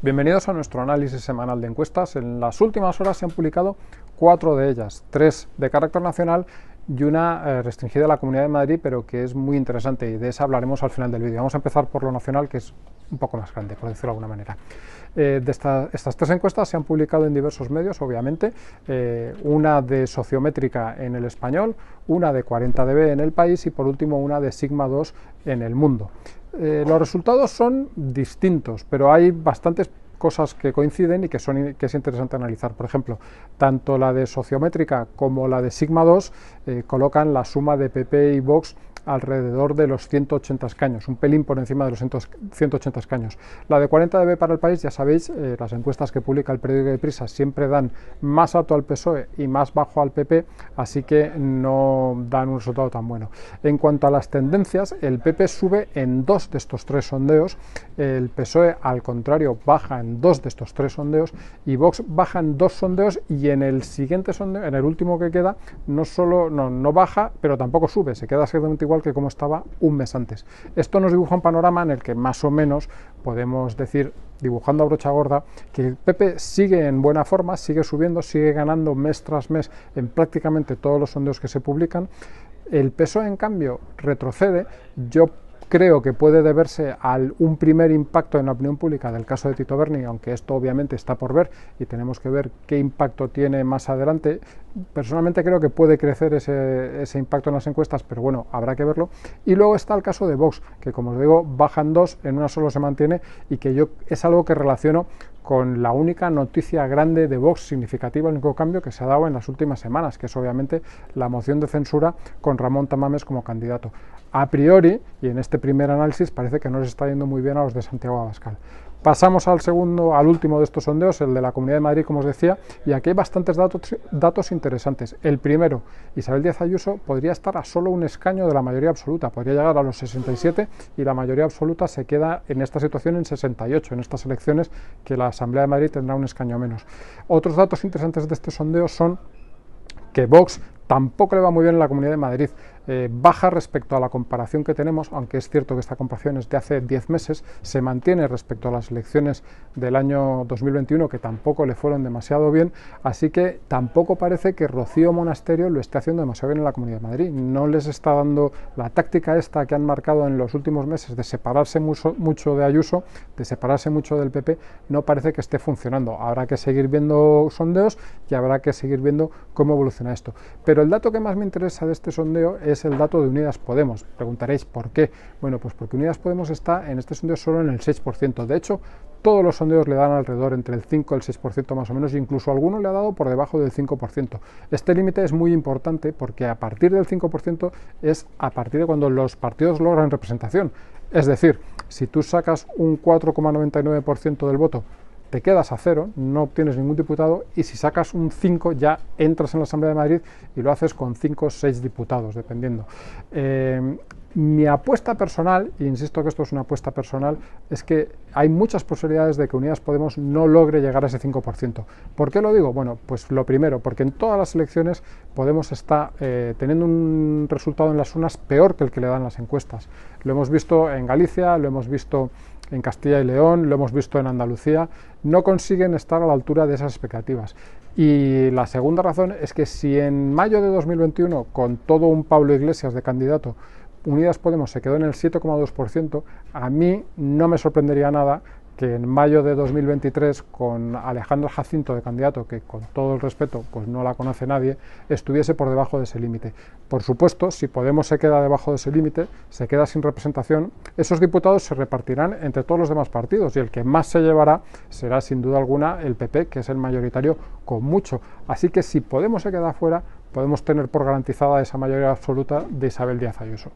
Bienvenidos a nuestro análisis semanal de encuestas. En las últimas horas se han publicado 4 de ellas, 3 de carácter nacional y una restringida a la Comunidad de Madrid, pero que es muy interesante y de esa hablaremos al final del vídeo. Vamos a empezar por lo nacional, que es un poco más grande, por decirlo de alguna manera. Estas 3 encuestas se han publicado en diversos medios, obviamente, una de Sociométrica en El Español, una de 40dB en El País y por último una de Sigma 2 en El Mundo. Los resultados son distintos, pero hay bastantes cosas que coinciden y que es interesante analizar. Por ejemplo, tanto la de Sociométrica como la de Sigma 2 colocan la suma de PP y Vox alrededor de los 180 escaños, un pelín por encima de los 180 escaños. La de 40dB para El País, ya sabéis, las encuestas que publica el periódico de Prisa siempre dan más alto al PSOE y más bajo al PP, así que no dan un resultado tan bueno. En cuanto a las tendencias, el PP sube en 2 de estos 3 sondeos, el PSOE al contrario baja en 2 de estos 3 sondeos y Vox baja en 2 sondeos y en el siguiente sondeo, en el último que queda, no baja, pero tampoco sube, se queda exactamente igual que como estaba un mes antes. Esto nos dibuja un panorama en el que más o menos podemos decir, dibujando a brocha gorda, que el PP sigue en buena forma, sigue subiendo, sigue ganando mes tras mes en prácticamente todos los sondeos que se publican. El PSOE, en cambio, retrocede. Yo creo que puede deberse a un primer impacto en la opinión pública del caso de Tito Berni, aunque esto obviamente está por ver y tenemos que ver qué impacto tiene más adelante. Personalmente creo que puede crecer ese impacto en las encuestas, pero bueno, habrá que verlo. Y luego está el caso de Vox, que como os digo, bajan 2, en una solo se mantiene y que es algo que relaciono con la única noticia grande de Vox significativa, el único cambio que se ha dado en las últimas semanas, que es obviamente la moción de censura con Ramón Tamames como candidato. A priori, y en este primer análisis, parece que no les está yendo muy bien a los de Santiago Abascal. Pasamos al último de estos sondeos, el de la Comunidad de Madrid, como os decía, y aquí hay bastantes datos interesantes. El primero, Isabel Díaz Ayuso podría estar a solo un escaño de la mayoría absoluta, podría llegar a los 67 y la mayoría absoluta se queda en esta situación en 68, en estas elecciones que la Asamblea de Madrid tendrá un escaño menos. Otros datos interesantes de este sondeo son que Vox tampoco le va muy bien en la Comunidad de Madrid, baja respecto a la comparación que tenemos, aunque es cierto que esta comparación es de hace 10 meses, se mantiene respecto a las elecciones del año 2021, que tampoco le fueron demasiado bien, así que tampoco parece que Rocío Monasterio lo esté haciendo demasiado bien en la Comunidad de Madrid. No les está dando la táctica esta que han marcado en los últimos meses de separarse mucho de Ayuso, de separarse mucho del PP, no parece que esté funcionando. Habrá que seguir viendo sondeos y habrá que seguir viendo cómo evoluciona esto. Pero el dato que más me interesa de este sondeo es el dato de Unidas Podemos. Preguntaréis ¿por qué? Bueno, pues porque Unidas Podemos está en este sondeo solo en el 6%. De hecho, todos los sondeos le dan alrededor entre el 5 y el 6% más o menos, e incluso alguno le ha dado por debajo del 5%. Este límite es muy importante porque a partir del 5% es a partir de cuando los partidos logran representación. Es decir, si tú sacas un 4,99% del voto, te quedas a 0, no obtienes ningún diputado, y si sacas un 5 ya entras en la Asamblea de Madrid y lo haces con 5 o 6 diputados, dependiendo. Mi apuesta personal, e insisto que esto es una apuesta personal, es que hay muchas posibilidades de que Unidas Podemos no logre llegar a ese 5%. ¿Por qué lo digo? Bueno, pues lo primero, porque en todas las elecciones Podemos está teniendo un resultado en las urnas peor que el que le dan las encuestas. Lo hemos visto en Galicia, lo hemos visto en Castilla y León, lo hemos visto en Andalucía, no consiguen estar a la altura de esas expectativas. Y la segunda razón es que si en mayo de 2021, con todo un Pablo Iglesias de candidato, Unidas Podemos se quedó en el 7,2%, a mí no me sorprendería nada que en mayo de 2023, con Alejandra Jacinto de candidato, que con todo el respeto pues no la conoce nadie, estuviese por debajo de ese límite. Por supuesto, si Podemos se queda debajo de ese límite, se queda sin representación, esos diputados se repartirán entre todos los demás partidos y el que más se llevará será sin duda alguna el PP, que es el mayoritario con mucho. Así que si Podemos se queda fuera, podemos tener por garantizada esa mayoría absoluta de Isabel Díaz Ayuso.